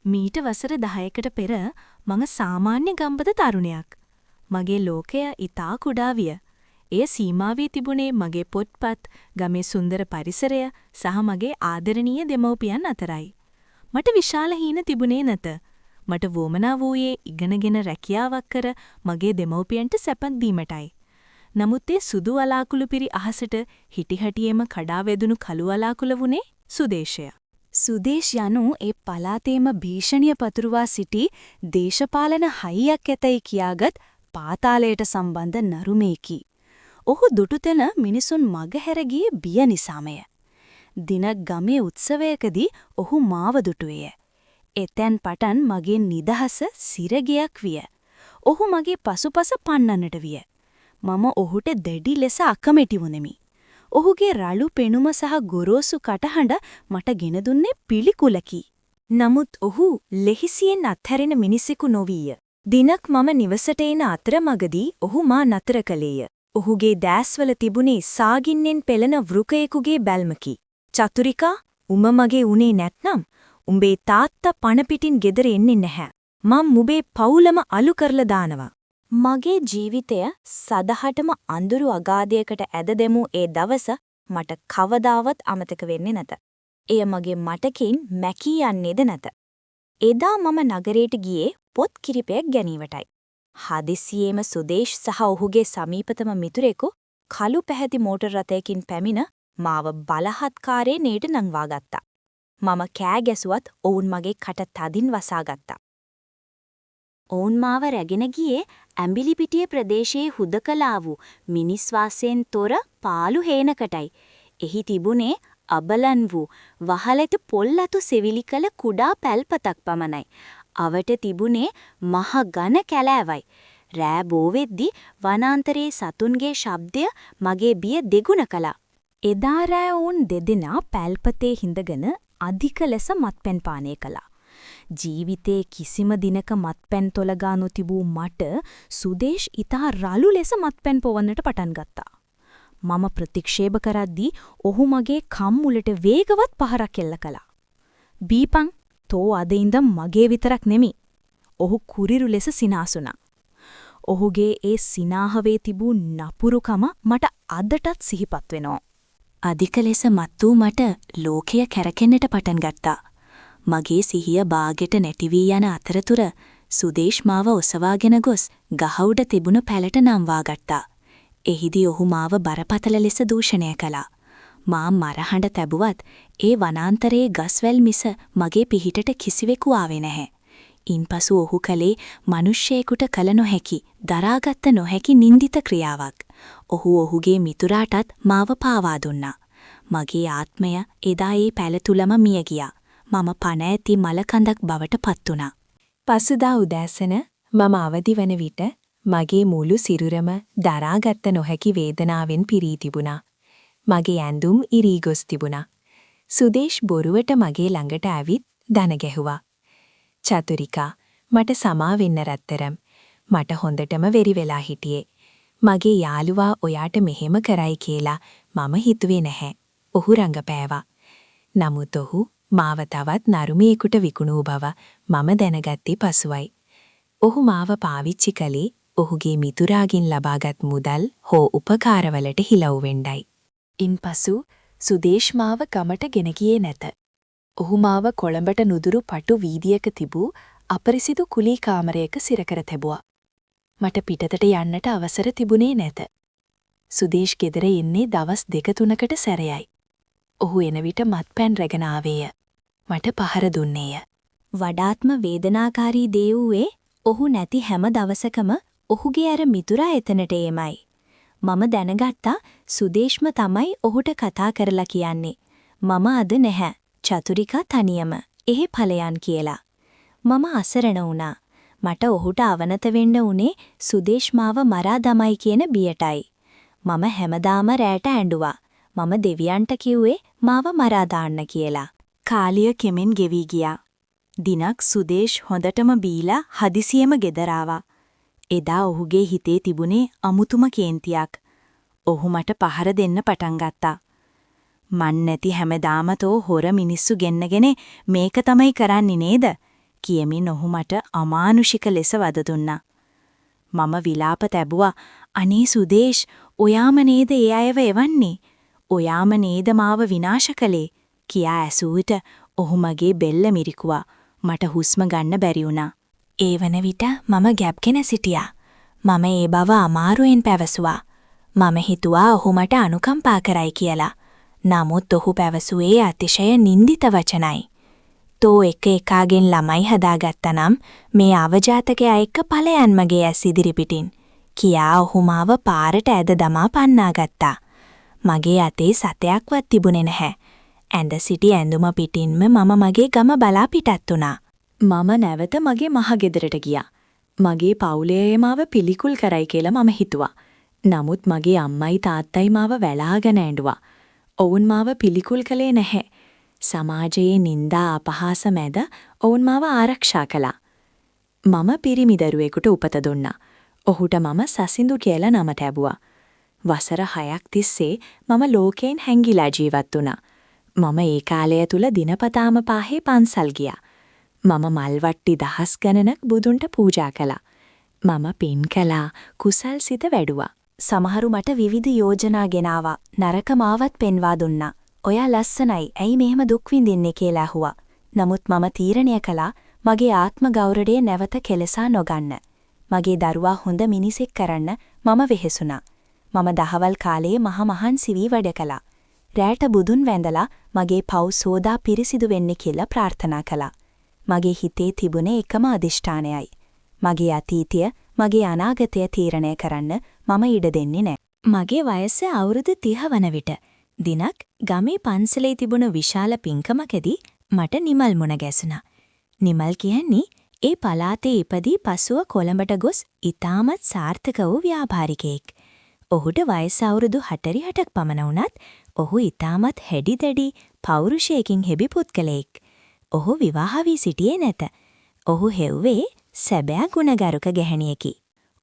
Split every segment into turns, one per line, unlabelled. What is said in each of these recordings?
මීට වසර 10කට පෙර මම සාමාන්‍ය ගම්බද තරුණයක්. මගේ ලෝකය ඊටා කුඩා විය. එය සීමා වී තිබුණේ මගේ පොත්පත්, ගමේ සුන්දර පරිසරය සහ මගේ ආදරණීය දෙමව්පියන් අතරයි. මට විශාල හීන තිබුණේ නැත. මට වොමනා වූයේ ඉගෙනගෙන රැකියාවක් කර මගේ දෙමව්පියන්ට සැපත් දීමටයි. නමුත් ඒ සුදු වලාකුළු පිරි අහසට හිටිහැටියේම කඩා වැදුණු කළු වලාකුළ වුණේ සුදේශය. සුදේශ යනු ඒ පලාතේම භීෂණිය පතුරුවා සිටි දේශපාලන හයියක් ඇතයි කියාගත් පාතාලයට සම්බන්ධ නරුමේකි. ඔහු දුටුතැන මිනිසුන් මගහැර ගියේ බිය නිසාමය. දිනක් ගමේ උත්සවයකදී ඔහු මාව දුටුවේය. එතෙන් පටන් මගේ නිදහස සිරගයක් විය. ඔහු මගේ පසුපස පන්නන්නට විය. මම ඔහුට දැඩි ලෙස අකමැති වුනෙමි. ඔහුගේ රළු පෙනුම සහ ගොරෝසු කටහඬ මට ගෙන දුන්නේ පිළිකුලකි. නමුත් ඔහු ලෙහිසියෙන් අත්හැරෙන මිනිසෙකු නොවීය. දිනක් මම නිවසට එන අතරමඟදී ඔහු මා නතර කළේය. ඔහුගේ දැස්වල තිබුණේ සාගින්නෙන් පෙළෙන වෘකයෙකුගේ බැල්මකි. චතුරිකා, උඹ මගේ උනේ නැත්නම් උඹේ තාත්තා පණ පිටින් ගෙදර එන්නේ නැහැ. මම මුඹේ පවුලම අලු කරලා දානවා. මගේ ජීවිතය සදහටම අඳුරු අගාධයකට ඇද දෙමු ඒ දවස මට කවදාවත් අමතක වෙන්නේ නැත. එය මගේ මතකයෙන් මැකී යන්නේද නැත. එදා මම නගරයට ගියේ පොත් කිරිපයක් ගැනීමටයි. හදිසියේම සුදේශ් සහ ඔහුගේ සමීපතම මිතුරෙකු කළු පැහැති මෝටර් රථයකින් පැමිණ මාව බලහත්කාරයෙන් නංවා ගත්තා. මම කෑ ගැසුවත් ඔවුන් මගේ කට තදින් වසා ගත්තා. ඔවුන් මාව රැගෙන ගියේ ඇඹිලිපිටිය ප්‍රදේශයේ හුදකලා වූ මිනිස් වාසයෙන් තොර පාළු හේනකටයි. එහි තිබුණේ අබලන් වූ වහලට පොල්ලතු සෙවිලි කළ කුඩා පැල්පතක් පමණයි. අවට තිබුණේ මහ ඝන කැලෑවයි. රෑ බෝ වෙද්දි වනාන්තරයේ සතුන්ගේ ශබ්දය මගේ බිය දෙගුණ කළා. එදා රෑ වුන් දෙදෙනා පැල්පතේ හිඳගෙන අධික ලෙස මත්පැන් පානය කළා. ජීවිතේ කිසිම දිනක මත්පැන් තොලගා නොතිබූ මට සුදේශ් ඊතා රළු ලෙස මත්පැන් පොවන්නට පටන් ගත්තා. මම ප්‍රතික්ෂේප කරද්දී ඔහු මගේ කම්මුලට වේගවත් පහරක් එල්ල කළා. "බීපං, තෝ අද ඉඳන් මගේ විතරක් නෙමි." ඔහු කුරිරු ලෙස සිනාසුණා. ඔහුගේ ඒ සිනාහවේ තිබූ නපුරුකම මට අදටත් සිහිපත් වෙනවා. අධික ලෙස මත් වූ මට ලෝකය කැරකෙන්නට පටන් ගත්තා. මගේ සිහිය බාගෙට නැති වී යන අතරතුර සුදේශ් මාව ඔසවාගෙන ගොස් ගහ උඩ තිබුණු පැලට නම්වා ගත්තා. එහිදී ඔහු මාව බරපතල ලෙස දූෂණය කළා. මා මරහඬ තැබුවත් ඒ වනාන්තරයේ ගස්වැල් මිස මගේ පිහිටට කිසිවෙකු ආවේ නැහැ. ඉන්පසු ඔහු කලේ මිනිස්සෙකුට කල නොහැකි, දරාගත් නොහැකි නින්දිත ක්‍රියාවක්. ඔහු ඔහුගේ මිතුරාටත් මාව පාවා දුන්නා. මගේ ආත්මය එදා ඒ පැල තුලම මිය ගියා. මම පණ ඇති මලකඳක් බවට පත් වුණා. පසුදා උදෑසන මම අවදි වන විට මගේ මුළු සිරුරම දරාගත් නොහැකි වේදනාවෙන් පිරී තිබුණා. මගේ ඇඳුම් ඉරී ගොස් තිබුණා. සුදේශ් බොරුවට මගේ ළඟට ඇවිත් දන ගැහුවා. "චතුරිකා, මට සමා වෙන්න රත්තරම්. මට හොඳටම වෙරි වෙලා හිටියේ. මගේ යාළුවා ඔයාට මෙහෙම කරයි කියලා මම හිතුවේ නැහැ." ඔහු රඟපෑවා. නමුත් ඔහු මාව තවත් නරුමේකට විකුණූ බව මම දැනගත්තේ පසුවයි. ඔහු මාව පාවිච්චි කළේ ඔහුගේ මිතුරාගෙන් ලබාගත් මුදල් හෝ උපකාරවලට හිලව් වෙන්නයි. ඉන්පසු සුදේශ් මාව ගමට ගෙන ගියේ නැත. ඔහු මාව කොළඹට නුදුරු පටු වීදියක තිබූ අපරිසිදු කුලී කාමරයක සිරකර තැබුවා. මට පිටතට යන්නට අවසර තිබුණේ නැත. සුදේශ් ගෙදර එන්නේ දවස් 2-3කට සැරයයි. ඔහු එන විට මත්පැන් රැගෙන ආවේය. මට පහර දුන්නේය. වඩාත්ම වේදනාකාරී දේ වූයේ ඔහු නැති හැම දවසකම ඔහුගේ අර මිතුරා එතනට එමයි. මම දැනගත්තා සුදේශ්ම තමයි ඔහුට කතා කරලා කියන්නේ. "මම අද නැහැ. චතුරිකා තනියම. එහෙ ඵලයන්" කියලා. මම අසරණ වුණා. මට ඔහුට අවනත වෙන්න උනේ සුදේශ් මාව මරා දමයි කියන බියටයි. මම හැමදාම රැට ඇඬුවා. මම දෙවියන්ට කිව්වේ මාව මරා දාන්න කියලා. කාලිය කෙමෙන් ගෙවි ගියා. දිනක් සුදේශ් හොඳටම බීලා හදිසියෙම ගෙදර ආවා. එදා ඔහුගේ හිතේ තිබුණේ අමුතුම කේන්තියක්. ඔහු මට පහර දෙන්න පටන් ගත්තා. "මන් නැති හැමදාම තෝ හොර මිනිස්සු ගෙන්නගෙන මේක තමයි කරන්නේ නේද? කියමින් ඔහු මට අමානුෂික ලෙස වද දුන්නා. මම විලාප තැබුවා. අනේ සුදේෂ්, ඔයාම නේද ඒ අයව එවන්නේ? ඔයාම නේද මාව විනාශ කළේ? කියා ඇසූට ඔහු මගේ බෙල්ල මිරිකුවා. මට හුස්ම ගන්න බැරි වුණා. ඒ වන විට මම ගැබ්ගෙන සිටියා. මම ඒ බව අමාරුවෙන් පැවසුවා. මම හිතුවා ඔහු මට අනුකම්පා කරයි කියලා. නමුත් ඔහු පැවසුවේ අතිශය නින්දිත වචනයි. "තෝ එක එකාගෙන් ළමයි හදාගත්තා නම් මේ අවජාතකයා එක්ක ඵලයන් මගේ ඇස් ඉදිරිපිටින්" කියා ඔහු මාව පාරට ඇද දමා පන්නා ගත්තා. මගේ අතේ සතයක්වත් තිබුණේ නැහැ. ඇඳ සිටි ඇඳුම පිටින්ම මම මගේ ගම බලා පිටත් වුණා. මම නැවත මගේ මහගෙදරට ගියා. මගේ පවුලේ මාව පිළිකුල් කරයි කියලා මම හිතුවා. නමුත් මගේ අම්මයි තාත්තයි මාව වැළාගෙන ඇඬුවා. ඔවුන් මාව පිළිකුල් කළේ නැහැ. සමාජයේ නිന്ദා අපහාස මැද ඔවුන් මාව ආරක්ෂා කළා. මම පිරිමි දරුවෙකුට උපත දුන්නා. ඔහුට මම සසිඳු කියලා නම තැබුවා. වසර 6ක් තිස්සේ මම ලෝකයෙන් හැංගිලා ජීවත් වුණා. මම ඒ කාලය තුල දිනපතාම පාහේ පන්සල් ගියා. මම මල්වට්ටි දහස් ගණනක් බුදුන්ට පූජා කළා. මම පින් කළා, කුසල් සිත වැඩුවා. සමහරු මට විවිධ යෝජනා ගෙනාවා. නරක මාවත් පෙන්වා දුන්නා. "ඔයා ලස්සනයි. ඇයි මෙහෙම දුක් විඳින්නේ?" කියලා ඇහුවා. නමුත් මම තීරණය කළා මගේ ආත්ම ගෞරවය නැවත කෙලසා නොගන්න. මගේ දරුවා හොඳ මිනිසෙක් කරන්න මම වෙහෙසුණා. මම දහවල් කාලයේ මහන්සි වී වැඩ කළා. රැට බුදුන් වැඳලා මගේ පව් සෝදා පිරිසිදු වෙන්න කියලා ප්‍රාර්ථනා කළා. මගේ හිතේ තිබුණේ එකම අදිෂ්ඨානයයි. මගේ අතීතය, මගේ අනාගතය තීරණය කරන්න මම ඉඩ දෙන්නේ නැහැ. මගේ වයස අවුරුදු 30 වන විට දිනක් ගමේ පන්සලේ තිබුණ විශාල පින්කමකදී මට නිමල් මුණ ගැසුණා. නිමල් කියන්නේ ඒ පළාතේ ඉපදී පසුව කොළඹට ගොස් ඉතාමත් සාර්ථක වූ ව්‍යාපාරිකයෙක්. ඔහුට වයස අවුරුදු 48ක් පමණ වුණත් ඔහු ඉතාමත් හැඩිදැඩි පෞරුෂයකින් හෙබි පුද්ගලයෙක්. ඔහු විවාහ වී සිටියේ නැත. ඔහු හෙව්වේ සැබෑ ගුණගරුක ගැහැණියකි.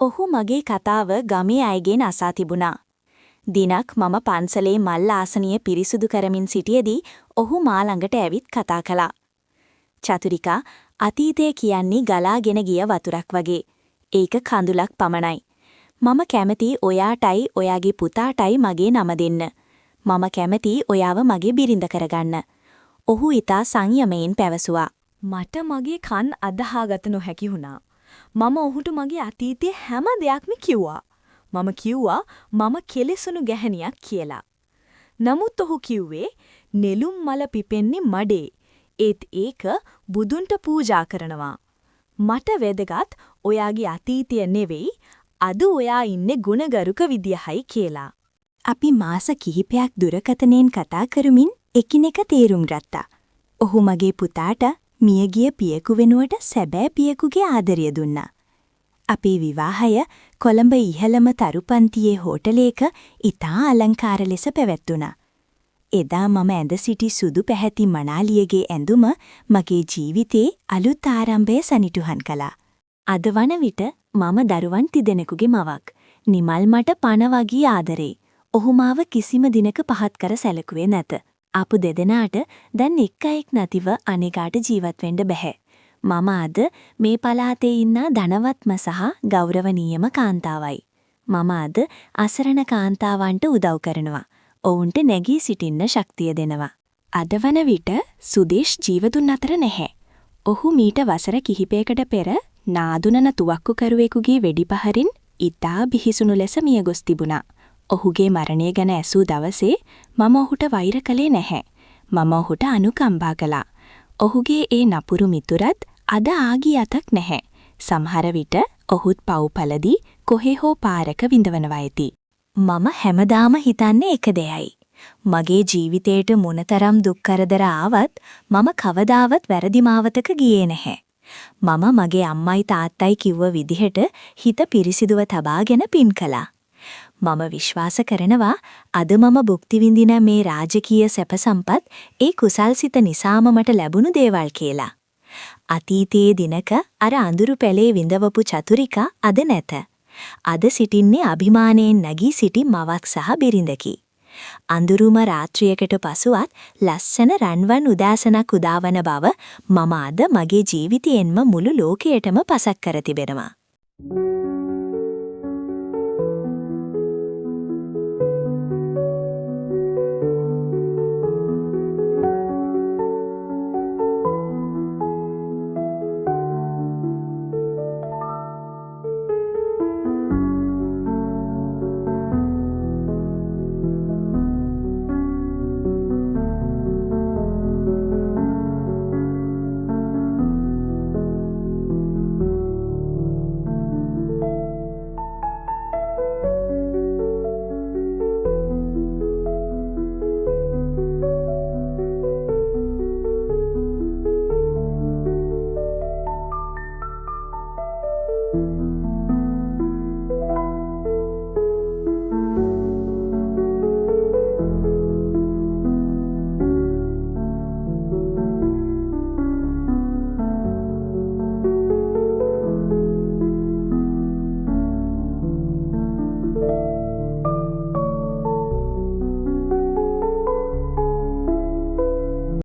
ඔහු මගේ කතාව ගමේ අයගෙන් අසා තිබුණා. දිනක් මම පන්සලේ මල් ආසනිය පිරිසුදු කරමින් සිටියේදී ඔහු මා ළඟට ඇවිත් කතා කළා. "චතුරිකා, අතීතය කියන්නේ ගලාගෙන ගිය වතුරක් වගේ. ඒක කඳුලක් පමණයි. මම කැමති ඔයාටයි ඔයාගේ පුතාටයි මගේ නම දෙන්න. මම කැමති ඔයාව මගේ බිරිඳ කරගන්න." ඔහු ඊතා සංයමයෙන් පැවසුවා. මට මගේ කන් අදහාගත නොහැකි වුණා. මම ඔහුට මගේ අතීතයේ හැම දෙයක්ම කිව්වා. මම කිව්වා මම කෙලෙසුණු ගැහණියක් කියලා. නමුත් ඔහු කිව්වේ නෙළුම් මල පිපෙන්නේ මඩේ. ඒත් ඒක බුදුන්ට පූජා කරනවා. මට වැදගත් ඔයාගේ අතීතය නෙවෙයි, අද ඔයා ඉන්නේ ගුණගරුක විදියයි කියලා. අපි මාස කිහිපයක් දුරකථනයෙන් කතා කරමින් එකිනෙක තේරුම් ගත්තා. ඔහු මගේ පුතාට මියගිය පියෙකු වෙනුවට සැබෑ පියෙකුගේ ආදරය දුන්නා. අපේ විවාහය කොළඹ ඉහළම තරුපන්තියේ හෝටලයක ඉතා අලංකාර ලෙස පැවැත්වුණා. එදා මම ඇඳ සිටි සුදු පැහැති මනාලියගේ ඇඳුම මගේ ජීවිතේ අලුත් ආරම්භය සනිටුහන් කළා. අද වන විට මම දරුවන් 3 දෙනෙකුගේ මවක්. නිමල් මට පණ වගේ ආදරේ. ඔහු මාව කිසිම දිනක පහත් කර සැලකුවේ නැත. අපු 2 දෙනාට දැන් එක් අයෙක් නැතිව අනෙකාට ජීවත් වෙන්න බැහැ. මම අද මේ පළාතේ ඉන්න ධනවත්ම සහ ගෞරවනීයම කාන්තාවයි. මම අද අසරණ කාන්තාවන්ට උදව් කරනවා. ඔවුන්ට නැගී සිටින්න ශක්තිය දෙනවා. අද වන විට සුදේෂ් ජීවතුන් අතර නැහැ. ඔහු මීට වසර කිහිපයකට පෙර නාදුනන තුවක්කුකරුවෙකුගේ වෙඩිපහරින් ඉතා බිහිසුණු ලෙස මිය ගොස් තිබුණා. ඔහුගේ මරණය ගැන ඇසූ දවසේ මම ඔහුට වෛර කළේ නැහැ. මම ඔහුට අනුකම්පා කළා. ඔහුගේ ඒ නපුරු මිතුරත් අද ආගී අතක් නැහැ. සමහර විට ඔහුත් පව්පලදී කොහේ හෝ පාරක විඳවනවා ඇති. මම හැමදාම හිතන්නේ එක දෙයයි. මගේ ජීවිතේට මොනතරම් දුක් කරදර ආවත් මම කවදාවත් වැරදි මාවතක ගියේ නැහැ. මම මගේ අම්මයි තාත්තයි කිව්ව විදිහට හිත පිරිසිදුව තබාගෙන පින් කළා. මම විශ්වාස කරනවා අද මම භුක්ති විඳින මේ රාජකීය සැප සම්පත් ඒ කුසල්සිත නිසාම මට ලැබුණු දේවල් කියලා. අතීතයේ දිනක අර අඳුරු පැලේ විඳවපු චතුරිකා අද නැත. අද සිටින්නේ අභිමානයෙන් නැගී සිටි මවක් සහ බිරිඳකි.
අඳුරුම රාත්‍රියකට පසුවත් ලස්සන රන්වන් උදෑසනක් උදාවන බව මම අද මගේ ජීවිතයෙන්ම මුළු ලෝකයටම පසක් කර තිබෙනවා.